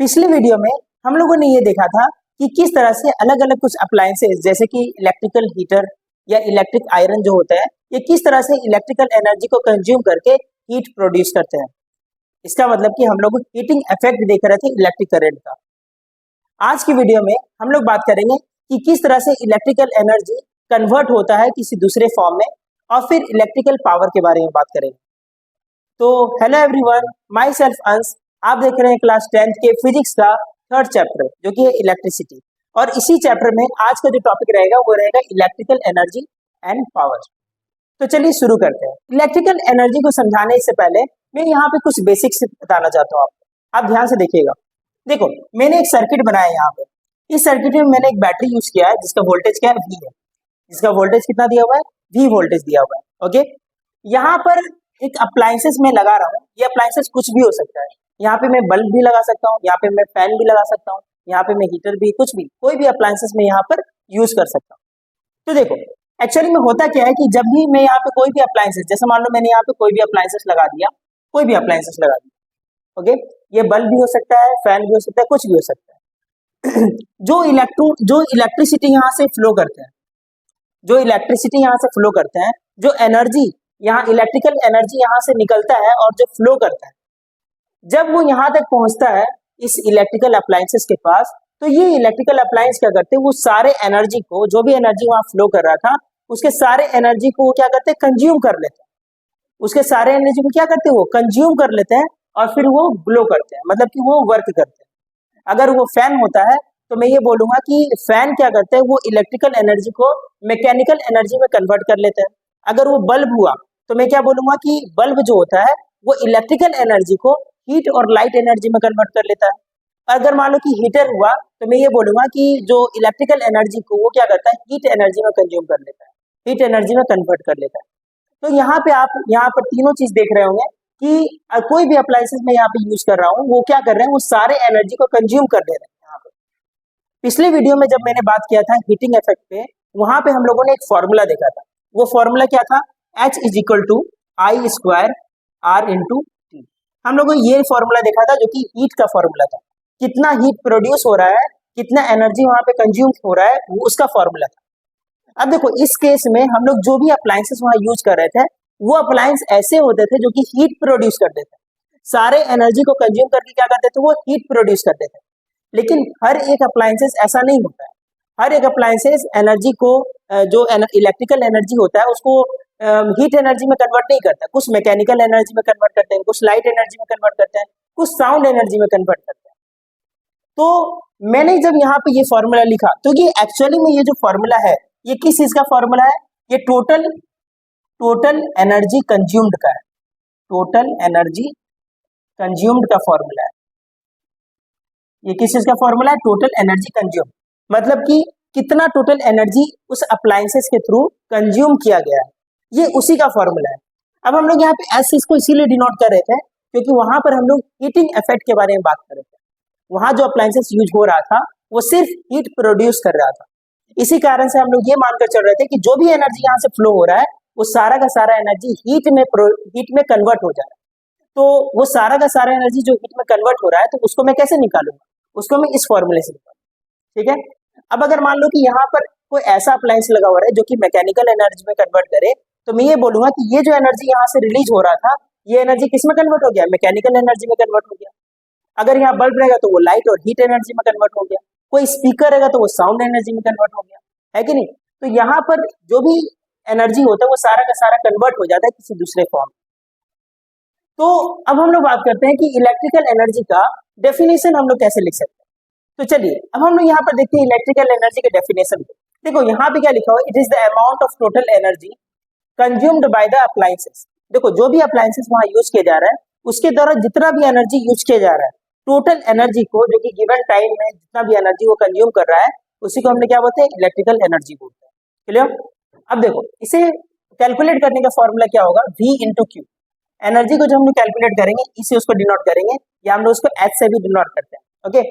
पिछले वीडियो में हम लोगों ने ये देखा था कि किस तरह से अलग अलग कुछ अप्लायंसेस जैसे कि इलेक्ट्रिकल हीटर या इलेक्ट्रिक आयरन जो होता है ये किस तरह से इलेक्ट्रिकल एनर्जी को कंज्यूम करके हीट प्रोड्यूस करते हैं। इसका मतलब कि हम लोग हीटिंग इफेक्ट देख रहे थे इलेक्ट्रिक करंट का। आज की वीडियो में हम लोग बात करेंगे कि किस तरह से इलेक्ट्रिकल एनर्जी कन्वर्ट होता है किसी दूसरे फॉर्म में और फिर इलेक्ट्रिकल पावर के बारे में बात करेंगे। तो हेलो एवरीवन, माई सेल्फ अंश, आप देख रहे हैं क्लास 10th के फिजिक्स का थर्ड चैप्टर जो कि है इलेक्ट्रिसिटी। और इसी चैप्टर में आज का जो टॉपिक रहेगा वो रहेगा इलेक्ट्रिकल एनर्जी एंड पावर। तो चलिए शुरू करते हैं। इलेक्ट्रिकल एनर्जी को समझाने से पहले मैं यहाँ पे कुछ बेसिक्स बताना चाहता हूँ आपको। आप ध्यान से देखिएगा। देखो, मैंने एक सर्किट बनाया है यहाँ पे। इस सर्किट में मैंने एक बैटरी यूज किया है जिसका वोल्टेज क्या है, वी है। जिसका वोल्टेज कितना दिया हुआ है, वी वोल्टेज दिया हुआ है। ओके, यहाँ पर एक अप्लायंसेस में लगा रहा हूँ। ये अप्लायंसेस कुछ भी हो सकता है। यहाँ पे मैं बल्ब भी लगा सकता हूँ, यहाँ पे मैं फैन भी लगा सकता हूँ, यहाँ पे मैं हीटर भी, कुछ भी, कोई भी अप्लायंसेस में यहाँ पर यूज कर सकता हूँ। तो देखो, एक्चुअली में होता क्या है कि जब भी मैं यहाँ पे कोई भी अप्लायंसेस, जैसे मान लो मैंने यहाँ पे कोई भी अप्लायंसेस लगा दिया, कोई भी अप्लायंसेस लगा दिया, ओके, ये बल्ब भी हो सकता है, फैन भी हो सकता है, कुछ भी हो सकता है। जो इलेक्ट्रिसिटी यहाँ से फ्लो करते हैं, जो इलेक्ट्रिसिटी यहाँ से फ्लो करते हैं, जो एनर्जी यहाँ इलेक्ट्रिकल एनर्जी यहाँ से निकलता है और जो फ्लो करता है, जब वो यहाँ तक पहुंचता है इस इलेक्ट्रिकल अप्लायंसेस के पास, तो ये इलेक्ट्रिकल अप्लायंस क्या करते हैं, वो सारे एनर्जी को, जो भी एनर्जी वहां फ्लो कर रहा था, उसके सारे एनर्जी को क्या करते हैं, कंज्यूम कर लेते हैं। उसके सारे एनर्जी को क्या करते हैं, वो कंज्यूम कर लेते हैं और फिर वो ग्लो करते हैं, मतलब कि वो वर्क करते हैं। अगर वो फैन होता है तो मैं ये बोलूंगा कि फैन क्या करते हैं, वो इलेक्ट्रिकल एनर्जी को मैकेनिकल एनर्जी में कन्वर्ट कर लेते हैं। अगर वो बल्ब हुआ तो मैं क्या बोलूंगा कि बल्ब जो होता है वो इलेक्ट्रिकल एनर्जी को हीट और लाइट एनर्जी में कन्वर्ट कर लेता है। अगर मान लो कि हीटर हुआ तो मैं ये बोलूंगा कि जो इलेक्ट्रिकल एनर्जी को वो क्या करता है, हीट एनर्जी में कंज्यूम कर लेता है, हीट एनर्जी में कन्वर्ट कर लेता है। तो यहाँ पे आप यहाँ पर तीनों चीज देख रहे होंगे कि कोई भी अप्लायंसेस में यहाँ पे यूज कर रहा हूँ, वो क्या कर रहे हैं, वो सारे एनर्जी को कंज्यूम कर ले रहे हैं। यहाँ पे पिछले वीडियो में जब मैंने बात किया था हीटिंग इफेक्ट पे, वहां पे हम लोगों ने एक फॉर्मूला देखा था। वो फॉर्मूला क्या था, H is equal to I square R into T. हम लोगों ने ये फॉर्मूला देखा था जो कि हीट का फॉर्मूला था। कितना हीट प्रोड्यूस हो रहा है, कितना एनर्जी वहां पे कंज्यूम हो रहा है, वो उसका फॉर्मूला था। अब देखो, इस केस में हम लोग जो भी अप्लायंसेस वहां यूज कर रहे थे, वो अप्लायंस ऐसे होते थे जो कि हीट प्रोड्यूस करते थे। सारे एनर्जी को कंज्यूम करके क्या करते थे, वो हीट प्रोड्यूस करते थे। लेकिन हर एक अप्लायंसेस ऐसा नहीं होता है। हर एक अप्लायंसेस एनर्जी को, जो इलेक्ट्रिकल एनर्जी होता है उसको हीट एनर्जी में कन्वर्ट नहीं करता। कुछ मैकेनिकल एनर्जी में कन्वर्ट करते हैं, कुछ लाइट एनर्जी में कन्वर्ट करते हैं, कुछ साउंड एनर्जी में कन्वर्ट करते हैं। तो मैंने जब यहाँ पे ये फॉर्मूला लिखा तो ये एक्चुअली में ये जो फॉर्मूला है ये किस चीज का फॉर्मूला है, ये टोटल एनर्जी कंज्यूम्ड का है। टोटल एनर्जी कंज्यूम्ड का फॉर्मूला है। ये किस चीज का फॉर्मूला है, टोटल एनर्जी कंज्यूम, मतलब कि कितना टोटल एनर्जी उस अप्लायंसेस के थ्रू कंज्यूम किया गया है, ये उसी का फॉर्मूला है। अब हम लोग यहाँ पे एस इसको इसीलिए डिनोट कर रहे थे क्योंकि वहां पर हम लोग हीटिंग इफेक्ट के बारे में बात कर रहे थे। वहां जो अप्लायंसेस यूज हो रहा था वो सिर्फ हीट प्रोड्यूस कर रहा था। इसी कारण से हम लोग ये मानकर चल रहे थे कि जो भी एनर्जी यहाँ से फ्लो हो रहा है वो सारा का सारा एनर्जी हीट में कन्वर्ट हो जा रहा है। तो वो सारा का सारा एनर्जी जो हीट में कन्वर्ट हो रहा है, तो उसको मैं कैसे निकालूंगा, उसको मैं इस फॉर्मूले से निकालूंगा। ठीक है। अब अगर मान लो कि यहाँ पर कोई ऐसा अप्लायंस लगा हुआ है जो कि मैकेनिकल एनर्जी में कन्वर्ट करे, तो मैं ये बोलूंगा कि ये जो एनर्जी यहाँ से रिलीज हो रहा था, ये एनर्जी किस में कन्वर्ट हो गया, मैकेनिकल एनर्जी में कन्वर्ट हो गया। अगर यहाँ बल्ब रहेगा तो वो लाइट और हीट एनर्जी में कन्वर्ट हो गया। कोई स्पीकर रहेगा तो वो साउंड एनर्जी में कन्वर्ट हो गया, है कि नहीं। तो यहाँ पर जो भी एनर्जी होता है वो सारा का सारा कन्वर्ट हो जाता है किसी दूसरे फॉर्म। तो अब हम लोग बात करते हैं कि इलेक्ट्रिकल एनर्जी का डेफिनेशन हम लोग कैसे लिख सकते हैं। तो चलिए अब हम लोग यहाँ पर देखते हैं इलेक्ट्रिकल एनर्जी के डेफिनेशन को। देखो यहाँ पे क्या लिखा हुआ है, it is the amount of total energy consumed by the appliances. देखो, जो भी अप्लायंसेस वहां यूज किया जा रहा है उसके द्वारा जितना भी एनर्जी यूज किया जा रहा है, टोटल एनर्जी को, जो कि गिवन टाइम में जितना भी एनर्जी वो कंज्यूम कर रहा है, उसी को हमने क्या बोलते हैं, इलेक्ट्रिकल एनर्जी बोलते हैं। क्लियर। अब देखो, इसे कैलकुलेट करने का फॉर्मूला क्या होगा, V इंटू क्यू। एनर्जी को जब हम लोग कैलकुलेट करेंगे इसे उसको डिनोट करेंगे, या हम लोग उसको H से भी डिनोट करते हैं। ओके,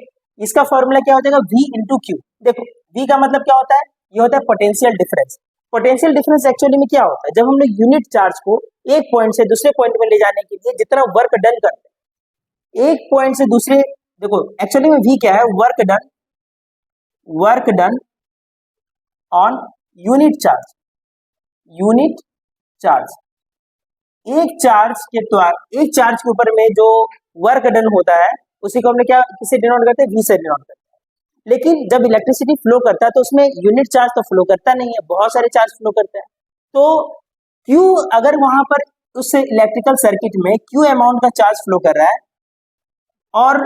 इसका फॉर्मूला क्या हो जाएगा, V इंटू क्यू। देखो, V का मतलब क्या होता है, ये होता है potential difference. Potential difference actually में क्या होता है, जब हम लोग यूनिट चार्ज को एक पॉइंट से दूसरे पॉइंट में ले जाने के लिए जितना वर्क डन करते हैं, एक पॉइंट से दूसरे देखो एक्चुअली में V क्या है, work done on unit charge, unit charge. एक चार्ज के ऊपर में जो वर्क डन होता है उसी को हमने क्या किससे डिनोट करते हैं, V से डिनोट करते हैं। लेकिन जब इलेक्ट्रिसिटी फ्लो करता है तो उसमें यूनिट चार्ज तो फ्लो करता नहीं है, बहुत सारे चार्ज फ्लो करते हैं। तो Q अगर वहां पर उस इलेक्ट्रिकल सर्किट में Q अमाउंट का चार्ज फ्लो कर रहा है, और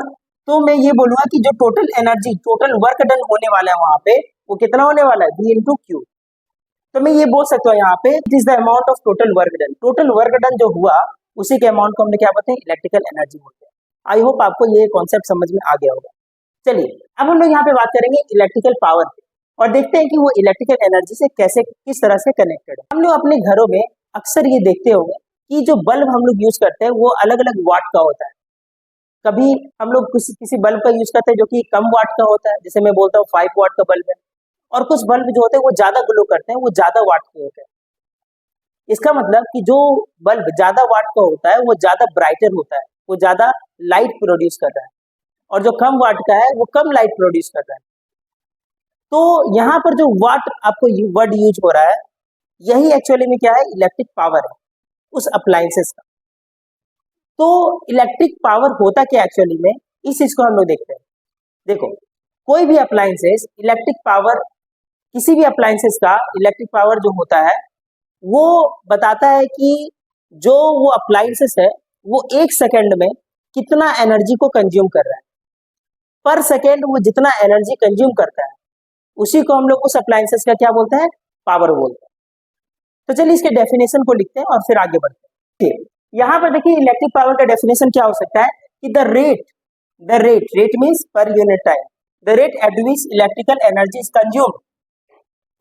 तो मैं ये बोलूंगा कि जो total energy, total work done होने वाला है वहां पे, वो कितना होने वाला है, V इंटू क्यू। तो मैं ये बोल सकता हूँ यहाँ पे it is the amount of total work done. Total work done जो हुआ उसी के अमाउंट को हमने क्या बोलते हैं, इलेक्ट्रिकल एनर्जी बोलते हैं। आई होप आपको ये कॉन्सेप्ट समझ में आ गया होगा। चलिए अब हम लोग यहाँ पे बात करेंगे इलेक्ट्रिकल पावर पे, और देखते हैं कि वो इलेक्ट्रिकल एनर्जी से कैसे, किस तरह से कनेक्टेड है। हम लोग अपने घरों में अक्सर ये देखते होंगे कि जो बल्ब हम लोग यूज करते हैं वो अलग अलग वाट का होता है। कभी हम लोग किसी बल्ब का यूज करते हैं जो कि कम वाट का होता है, जैसे मैं बोलता हूँ 5 वाट का बल्ब है, और कुछ बल्ब जो होते हैं वो ज्यादा ग्लो करते हैं, वो ज्यादा वाट के होते हैं। इसका मतलब कि जो बल्ब ज्यादा वाट का होता है वो ज्यादा ब्राइटर होता है, वो ज्यादा लाइट प्रोड्यूस कर रहा है, और जो कम वाट का है वो कम लाइट प्रोड्यूस कर रहा है। तो यहाँ पर जो वाट आपको वर्ड यूज हो रहा है, यही एक्चुअली में क्या है, इलेक्ट्रिक पावर है उस अप्लायंसेस का। तो इलेक्ट्रिक पावर होता क्या एक्चुअली में, इस चीज को हम लोग देखते हैं। देखो कोई भी अप्लायंसेस इलेक्ट्रिक पावर, किसी भी अप्लायंसेस का इलेक्ट्रिक पावर जो होता है वो बताता है कि जो वो अप्लायंसेस है वो 1 सेकेंड में कितना एनर्जी को कंज्यूम कर रहा है। पर सेकेंड वो जितना एनर्जी कंज्यूम करता है उसी को हम लोग उस अप्लायंसेस का क्या बोलते हैं, पावर बोलते हैं। तो चलिए इसके डेफिनेशन को लिखते हैं और फिर आगे बढ़ते हैं। ठीक, यहाँ पर देखिए इलेक्ट्रिक पावर का डेफिनेशन क्या हो सकता है कि the rate means per unit time, the rate at which electrical energy is consumed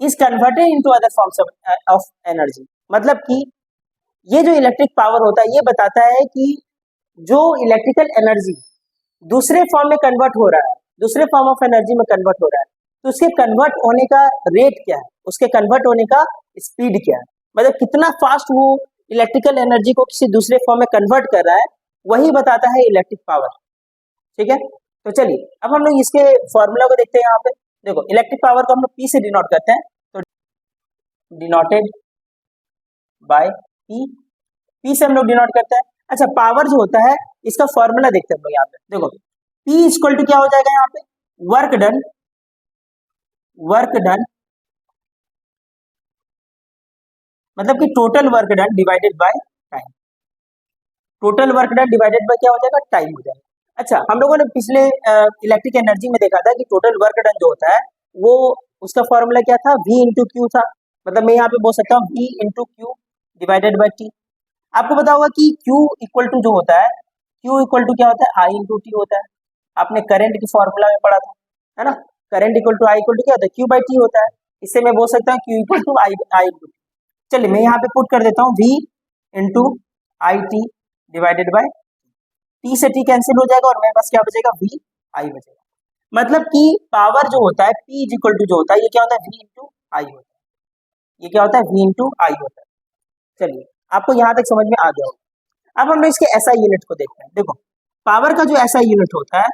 is converted into other forms of energy. मतलब कि ये जो इलेक्ट्रिक पावर होता है ये बताता है कि जो इलेक्ट्रिकल एनर्जी दूसरे फॉर्म में कन्वर्ट हो रहा है, दूसरे फॉर्म ऑफ एनर्जी में कन्वर्ट हो रहा है, तो उसके कन्वर्ट होने का रेट क्या है, उसके कन्वर्ट होने का स्पीड क्या है, मतलब कितना फास्ट वो इलेक्ट्रिकल एनर्जी को किसी दूसरे फॉर्म में कन्वर्ट कर रहा है, वही बताता है इलेक्ट्रिक पावर। ठीक है, तो चलिए अब हम लोग इसके फॉर्मूला को देखते हैं। यहाँ पे देखो इलेक्ट्रिक पावर को हम लोग P से डिनोट करते हैं, तो डिनोटेड बाय P से हम लोग डिनोट करते हैं। अच्छा, पावर जो होता है इसका फॉर्मूला देखते हैं हम लोग यहाँ पे। देखो P इक्वल टू क्या हो जाएगा यहाँ पे, वर्क डन मतलब कि total work done divided by time. Total work done divided by क्या हो जाएगा, टाइम हो जाएगा। अच्छा, हम लोगों ने पिछले इलेक्ट्रिक एनर्जी में देखा था कि टोटल वर्क डन जो होता है वो उसका फॉर्मूला क्या था, V इंटू क्यू था। मतलब मैं यहाँ पे बोल सकता हूँ V into Q divided by T. आपको पता होगा कि Q इक्वल टू जो होता है, Q इक्वल टू क्या होता है, I इंटू टी होता है। आपने करंट की फॉर्मूला में पढ़ा था, है ना, current equal to I equal to क्या होता है, Q बाई टी होता है। इससे मैं बोल सकता हूँ Q equal to I into T. चलिए मैं यहाँ पे पुट कर देता हूँ V into I T divided by T, से टी कैंसिल हो जाएगा और मेरे पास क्या बचेगा, V I बचेगा। मतलब कि पावर जो होता है P इज इक्वल टू जो होता है ये क्या होता है, V इंटू आई होता है। ये क्या होता है, V इंटू आई होता है। चलिए आपको यहाँ तक समझ में आ गया होगा। अब हम लोग इसके SI यूनिट को देखते हैं। देखो पावर का जो SI यूनिट होता है,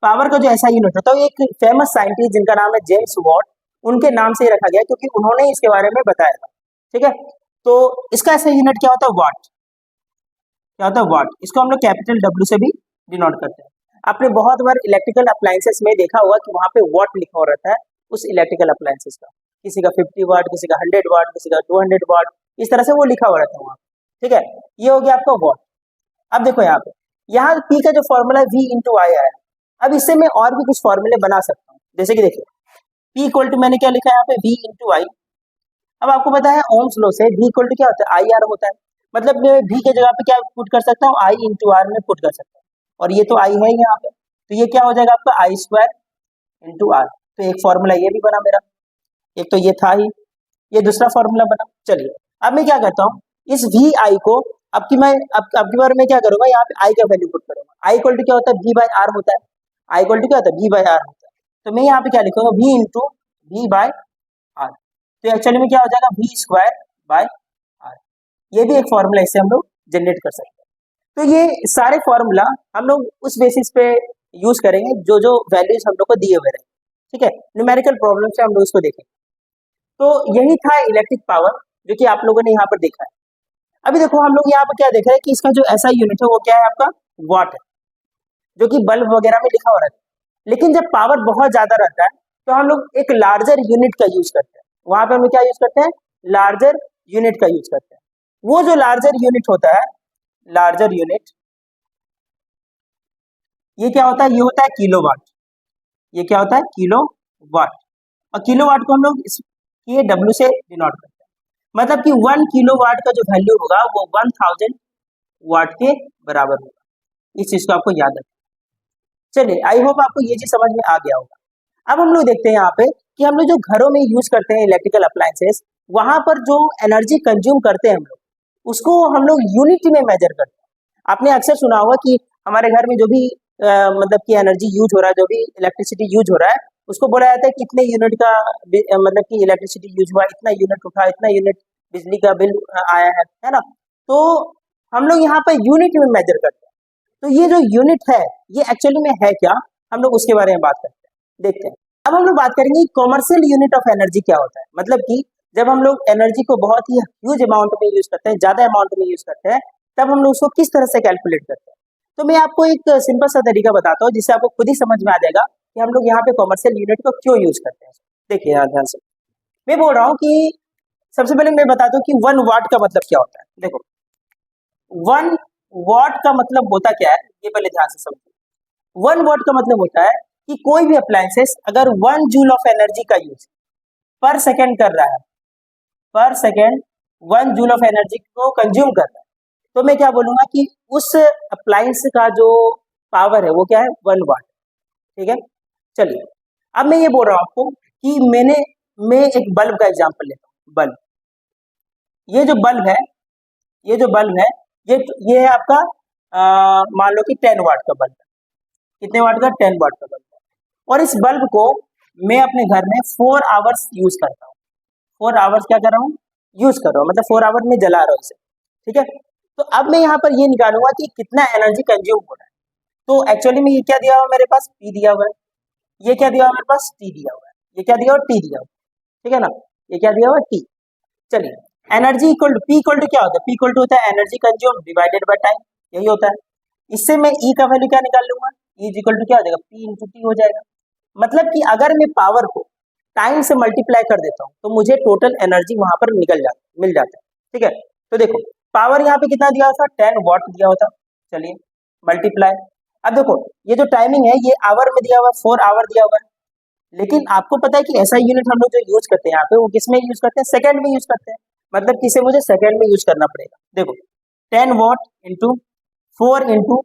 पावर का जो SI यूनिट होता है, एक फेमस साइंटिस्ट जिनका नाम है जेम्स वॉट, उनके नाम से ही रखा गया क्योंकि उन्होंने इसके बारे में बताया था। ठीक है, तो इसका SI यूनिट क्या होता है, वाट। क्या होता है, वाट। इसको हम लोग कैपिटल W से भी डिनोट करते हैं। आपने बहुत बार इलेक्ट्रिकल अप्लायंसेस में देखा होगा कि वहां पे वाट लिखा हो रहता है उस इलेक्ट्रिकल अप्लायंसेस का, किसी का 50 वाट, किसी का 100 वाट, किसी का 200 वाट, इस तरह से वो लिखा हुआ रहता है वहां। ठीक है, ये हो गया आपका वाट। अब देखो यहाँ पे, यहाँ P का जो फॉर्मूला है V इंटू आई आया। अब इससे मैं और भी कुछ फॉर्मूले बना सकता हूँ, जैसे कि देखिए P इक्वल टू मैंने क्या लिखा है यहाँ पे, V इंटू आई। अब आपको पता है ओम्स लॉ से V इक्वल टू क्या होता है, आई आर होता है। मतलब मैं V के जगह पे क्या पुट कर सकता हूँ, I इंटू आर में पुट कर सकता हूँ, और ये तो I है यहाँ पे, तो ये क्या हो जाएगा आपका आई स्क्वायर इंटू आर। तो एक फॉर्मूला ये भी बना मेरा, एक तो ये था ही, ये दूसरा फॉर्मूला बना। चलिए अब मैं क्या करता हूँ, इस वी आई को अब की बार मैं क्या करूंगा, यहाँ पे आई का वैल्यू पुट करूंगा। आई इक्वल टू क्या होता है, V बाय आर होता है। आई इक्वल टू क्या होता है, V बाय आर होता है। तो मैं यहाँ पे क्या लिखूंगा, V into V by R. तो एक्चुअली में क्या हो जाएगा, V स्क्वायर बाय आर। ये भी एक फॉर्मूला इससे हम लोग जनरेट कर सकते हैं। तो ये सारे फॉर्मूला हम लोग उस बेसिस पे यूज करेंगे जो जो वैल्यूज हम लोग को दिए हुए रहे, ठीक है। न्यूमेरिकल प्रॉब्लम से हम लोग इसको देखेंगे। तो यही था इलेक्ट्रिक पावर जो कि आप लोगों ने यहाँ पर देखा है। अभी देखो हम लोग यहाँ पर क्या देख रहे हैं कि इसका जो ऐसा यूनिट है वो क्या है, आपका वाट है, जो कि बल्ब वगैरह में लिखा हो रहा है। लेकिन जब पावर बहुत ज्यादा रहता है तो हम लोग एक लार्जर यूनिट का यूज करते हैं। वहां पे हम क्या यूज करते हैं, लार्जर यूनिट का यूज करते हैं। वो जो लार्जर यूनिट होता है, लार्जर यूनिट, ये क्या होता है, ये होता है किलोवाट। ये क्या होता है, किलोवाट। और किलोवाट को हम लोग ये डब्ल्यू से डिनोट करते हैं। मतलब कि 1 किलोवाट का जो वैल्यू होगा वो 1000 वाट के बराबर होगा। इस चीज को आपको याद रखना। चलिए, आई होप आपको ये चीज समझ में आ गया होगा। अब हम लोग देखते हैं यहाँ पे कि हम लोग जो घरों में यूज करते हैं इलेक्ट्रिकल अप्लायंसेस, वहां पर जो एनर्जी कंज्यूम करते हैं हम लोग, उसको हम लोग यूनिट में मेजर करते हैं। आपने अक्सर सुना होगा कि हमारे घर में जो भी मतलब कि एनर्जी यूज हो रहा है, जो भी इलेक्ट्रिसिटी यूज हो रहा है, उसको बोला जाता है कि इतने यूनिट का मतलब कि इलेक्ट्रिसिटी यूज हुआ, इतना यूनिट उठा, इतना यूनिट बिजली का बिल आया है ना। तो हम लोग यहाँ पर यूनिट में मेजर करते हैं। तो ये जो यूनिट है ये एक्चुअली में है क्या, हम लोग उसके बारे में बात करते हैं, देखते हैं। अब हम लोग बात करेंगे कॉमर्शियल यूनिट ऑफ एनर्जी क्या होता है। मतलब कि जब हम लोग एनर्जी को बहुत ही ह्यूज अमाउंट में यूज करते हैं, ज्यादा अमाउंट में यूज करते हैं, तब हम लोग उसको किस तरह से कैलकुलेट करते हैं। तो मैं आपको एक सिंपल सा तरीका बताता हूँ जिससे आपको खुद ही समझ में आ जाएगा कि हम लोग यहाँ पे कॉमर्शियल यूनिट को क्यों यूज करते हैं। देखिए यहाँ ध्यान से, मैं बोल रहा हूँ कि सबसे पहले मैं बताता हूँ कि 1 वाट का मतलब क्या होता है। देखो 1 वाट का मतलब होता क्या है, ये पहले ध्यान से समझो। 1 वाट का मतलब होता है कि कोई भी अप्लायंसेस अगर 1 जूल ऑफ एनर्जी का यूज पर सेकेंड कर रहा है, पर सेकेंड 1 जूल ऑफ एनर्जी को कंज्यूम कर रहा है, तो मैं क्या बोलूंगा कि उस अप्लायंस का जो पावर है वो क्या है, 1 वाट। ठीक है, चलिए अब मैं ये बोल रहा हूँ आपको कि मैं एक बल्ब का एग्जांपल लेता हूँ। बल्ब, ये जो बल्ब है, ये जो बल्ब है, ये है आपका मान लो कि 10 वाट का बल्ब है। कितने वाट का, 10 वाट का बल्ब है। और इस बल्ब को मैं अपने घर में 4 आवर्स यूज करता हूँ। 4 आवर्स क्या कर रहा हूँ, यूज कर रहा हूँ, मतलब 4 आवर में जला रहा हूँ इसे। ठीक है, तो अब मैं यहाँ पर ये निकालूंगा कि कितना एनर्जी कंज्यूम हो रहा है। तो एक्चुअली में ये क्या दिया हुआ है मेरे पास, P दिया हुआ है। ये क्या दिया हुआ है मेरे पास, T दिया हुआ है। ये क्या दिया हुआ है, T दिया हुआ है। ठीक है ना, ये क्या दिया हुआ है, T। चलिए, energy equal to P equal to क्या होता है, P इक्वल टू होता है energy consume divided by time, यही होता है। इससे मैं E का वैल्यू क्या निकाल लूंगा, E इक्वल टू क्या हो जाएगा, P इंटू T हो जाएगा। मतलब कि अगर मैं पावर को टाइम से मल्टीप्लाई कर देता हूँ तो मुझे टोटल एनर्जी वहां पर मिल जाता है। ठीक है, तो देखो पावर यहाँ पे कितना दिया था, 10 वाट दिया होता। चलिए मल्टीप्लाई, अब देखो ये जो टाइमिंग है ये आवर में दिया हुआ है, 4 आवर दिया हुआ है। लेकिन आपको पता है कि ऐसा यूनिट हम लोग जो यूज करते हैं यहाँ पे वो किस में यूज करते हैं, सेकंड में यूज करते हैं। मतलब किसे मुझे सेकंड में यूज करना पड़ेगा। देखो 10 वाट इंटू 4 इंटू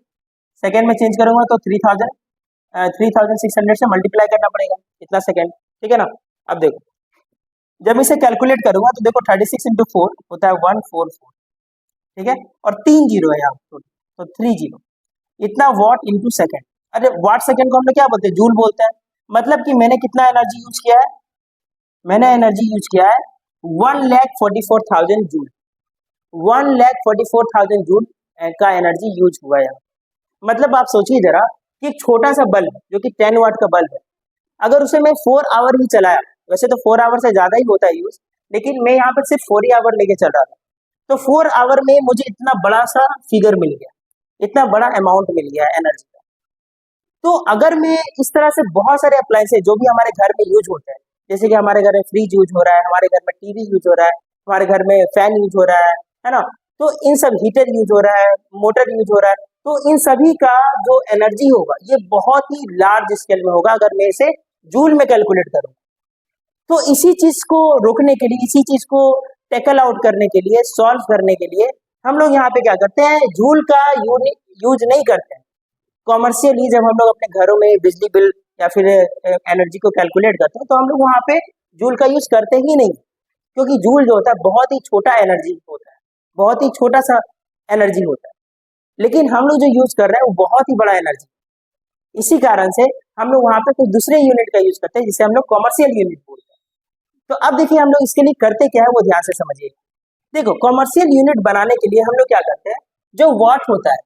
सेकेंड में चेंज करूंगा तो 3600 से मल्टीप्लाई करना पड़ेगा, इतना सेकेंड। ठीक है ना, अब देखो जब इसे कैलकुलेट करूंगा तो देखो 36 इंटू 4 होता है 144। ठीक है, और 3 जीरो है यहाँ तो 3 जीरो, इतना वाट इंटू सेकेंड। अरे वाट सेकेंड को हम लोग क्या बोलते हैं, जूल बोलते हैं। मतलब कि मैंने कितना एनर्जी यूज किया है, मैंने एनर्जी यूज किया है 1,44,000 जूल। 1,44,000 जूल का एनर्जी यूज हुआ है। मतलब आप सोचिए जरा कि एक छोटा सा बल्ब जो कि 10 वाट का बल्ब है, अगर उसे मैं 4 आवर ही चलाया, वैसे तो 4 आवर से ज्यादा ही होता है यूज, लेकिन मैं यहाँ पर सिर्फ 4 ही आवर लेके चल रहा था, तो 4 आवर में मुझे इतना बड़ा सा फिगर मिल गया, इतना बड़ा अमाउंट मिल गया एनर्जी का। तो अगर मैं इस तरह से बहुत सारे अप्लायंसेज जो भी हमारे घर में यूज होते हैं, जैसे कि हमारे घर में फ्रिज यूज हो रहा है, हमारे घर में टीवी यूज हो रहा है, हमारे घर में फैन यूज हो रहा है ना, तो इन सब हीटर यूज हो रहा है, मोटर यूज हो रहा है, तो इन सभी का जो एनर्जी होगा ये बहुत ही लार्ज स्केल में होगा अगर मैं इसे जूल में कैलकुलेट करूँ। तो इसी चीज को रोकने के लिए, इसी चीज को टैकल आउट करने के लिए, सॉल्व करने के लिए हम लोग यहाँ पे क्या करते हैं, जूल का यूज नहीं करते हैं। कॉमर्शियली जब हम लोग अपने घरों में बिजली बिल या फिर एनर्जी को कैलकुलेट करते हैं तो हम लोग वहाँ पे जूल का यूज करते ही नहीं, क्योंकि जूल जो होता है बहुत ही छोटा एनर्जी होता है, बहुत ही छोटा सा एनर्जी होता है। लेकिन हम लोग जो यूज कर रहे हैं वो बहुत ही बड़ा एनर्जी, इसी कारण से हम लोग वहाँ पे कुछ दूसरे यूनिट का यूज करते हैं जिसे हम लोग कॉमर्शियल यूनिट बोलते हैं। तो अब देखिए हम लोग इसके लिए करते क्या है वो ध्यान से समझिए। देखो कॉमर्शियल यूनिट बनाने के लिए हम लोग क्या करते हैं, जो वाट होता है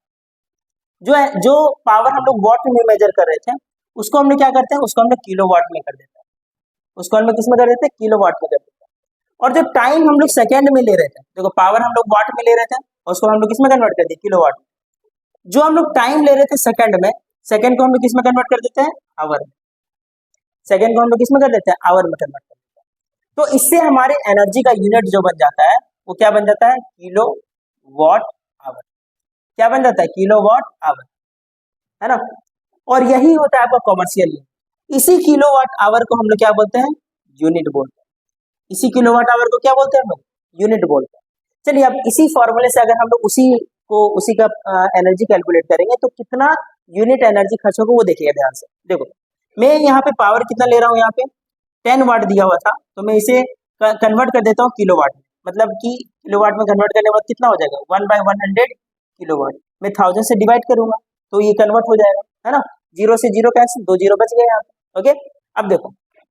जो पावर हम लोग वॉट में मेजर कर रहे थे उसको हमने क्या करते हैं, उसको हमने किलोवाट में कर देते हैं, उसको हम लोग किस में कर देते हैं, किलोवाट में कर देते हैं। और जो टाइम हम लोग सेकंड में ले रहे थे, देखो पावर हम लोग वाट में ले रहे थे और उसको हम लोग किस में कन्वर्ट कर दिए, किलोवाट में। जो हम लोग टाइम ले रहे थे सेकंड में, सेकंड को हम लोग किस में कन्वर्ट कर देते हैं, आवर में। सेकंड को हम लोग किस में कर देते हैं, आवर में कन्वर्ट कर देते हैं। तो इससे हमारे एनर्जी का यूनिट जो बन जाता है वो क्या बन जाता है, किलो वॉट आवर। क्या बन जाता है, किलो वॉट आवर, है ना। और यही होता है आपका कॉमर्शियल यूनिट। इसी किलोवाट आवर को हम लोग क्या बोलते हैं, यूनिट बोलते हैं। इसी किलोवाट आवर को क्या बोलते हैं हम लोग, यूनिट बोलते हैं। चलिए अब इसी फॉर्मूले से अगर हम लोग उसी का एनर्जी कैलकुलेट करेंगे तो कितना यूनिट एनर्जी खर्च होगा वो देखिएगा ध्यान से। देखो मैं यहाँ पे पावर कितना ले रहा हूँ, यहाँ पे 10 वाट दिया हुआ था, तो मैं इसे कन्वर्ट कर देता हूँ किलोवाट में। मतलब कि किलोवाट में कन्वर्ट करने के बाद कितना हो जाएगा, 1/100 किलोवाट। मैं 1000 से डिवाइड करूंगा तो ये कन्वर्ट हो जाएगा, है ना। 0 से 0 कैंसिल, 2 0 बच गए यहाँ पे। ओके, अब देखो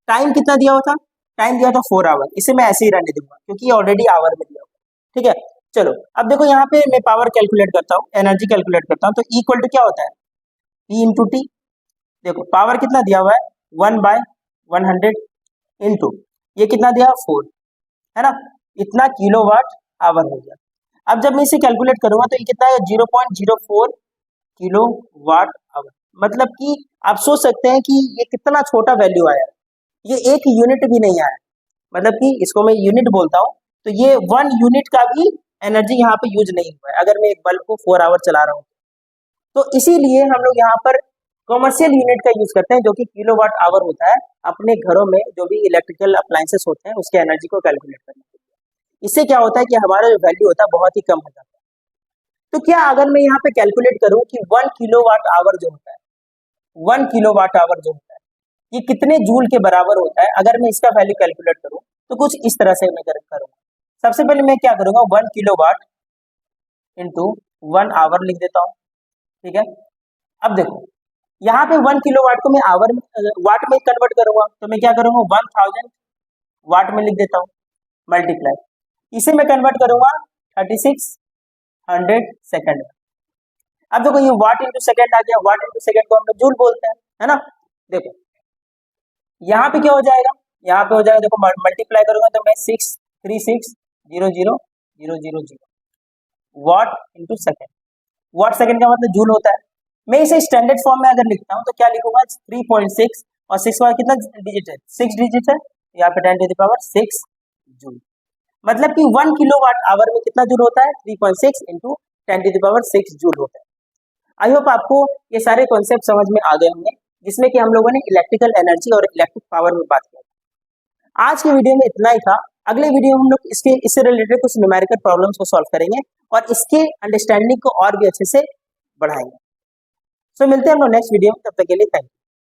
टाइम कितना दिया हुआ था, टाइम दिया था 4 आवर, इसे मैं ऐसे ही रहने दूंगा क्योंकि ये ऑलरेडी आवर में दिया हुआ। ठीक है, चलो अब देखो यहाँ पे मैं पावर कैलकुलेट करता हूँ, एनर्जी कैलकुलेट करता हूँ, तो इक्वल टू क्या होता है, P इंटू टी। देखो पावर कितना दिया हुआ है, 1/100 इंटू ये कितना दिया, 4, है ना। इतना किलोवाट आवर हो गया। अब जब मैं इसे कैलकुलेट करूंगा तो ये कितना है, 0.04 किलोवाट आवर। मतलब कि आप सोच सकते हैं कि ये कितना छोटा वैल्यू आया है, ये एक यूनिट भी नहीं आया। मतलब कि इसको मैं यूनिट बोलता हूँ, तो ये 1 यूनिट का भी एनर्जी यहाँ पे यूज नहीं हुआ है अगर मैं एक बल्ब को 4 आवर चला रहा हूँ। तो इसीलिए हम लोग यहाँ पर कॉमर्शियल यूनिट का यूज करते हैं जो कि किलोवाट आवर होता है, अपने घरों में जो भी इलेक्ट्रिकल अप्लायंसेस होते हैं उसके एनर्जी को कैलकुलेट करने के लिए। इससे क्या होता है कि हमारा जो वैल्यू होता है बहुत ही कम हो जाता है। तो क्या अगर मैं यहाँ पे कैलकुलेट करूँ कि 1 किलोवाट आवर जो होता है, 1 किलोवाट आवर जो होता है ये कितने जूल के बराबर होता है, अगर मैं इसका वैल्यू कैलकुलेट करूँ तो कुछ इस तरह से मैं करूँगा। सबसे पहले मैं क्या करूँगा, 1 किलोवाट इंटू 1 आवर लिख देता हूँ। ठीक है, अब देखो यहाँ पे 1 किलोवाट को मैं आवर में वाट में कन्वर्ट करूंगा, तो मैं क्या करूंगा, 1000 वाट में लिख देता हूँ, मल्टीप्लाई इसे मैं कन्वर्ट करूंगा 3600 सेकंड में। अब देखो ये वाट इंटू सेकंड आ गया, वाट इंटू सेकंड को हम लोग जूल बोलते हैं, है ना। देखो यहाँ पे क्या हो जाएगा, यहाँ पे हो जाएगा, देखो मल्टीप्लाई करूंगा तो मैं 6360000 वाट इंटू सेकंड। वाट सेकंड का मतलब जूल होता है। मैं इसे स्टैंडर्ड फॉर्म में अगर लिखता हूँ तो क्या लिखूंगा, 3.6 और 6 का कितना डिजिट है, 6 डिजिट है, यहाँ पे 10 टू द पावर 6 जूल। मतलब कि 1 किलोवाट आवर में कितना जूल होता है, 3.6 into 10 to the power 6 joule होता है। आई होप आपको ये सारे कॉन्सेप्ट समझ में आ गए होंगे, जिसमें कि हम लोगों ने इलेक्ट्रिकल एनर्जी और इलेक्ट्रिक पावर में बात किया। आज के वीडियो में इतना ही था। अगले वीडियो में हम लोग इससे रिलेटेड कुछ न्यूमेरिकल प्रॉब्लम्स को सॉल्व करेंगे और इसके अंडरस्टैंडिंग को और भी अच्छे से बढ़ाएंगे। सो मिलते हैं हम लोग नेक्स्ट वीडियो में, तब तक के लिए थैंक यू।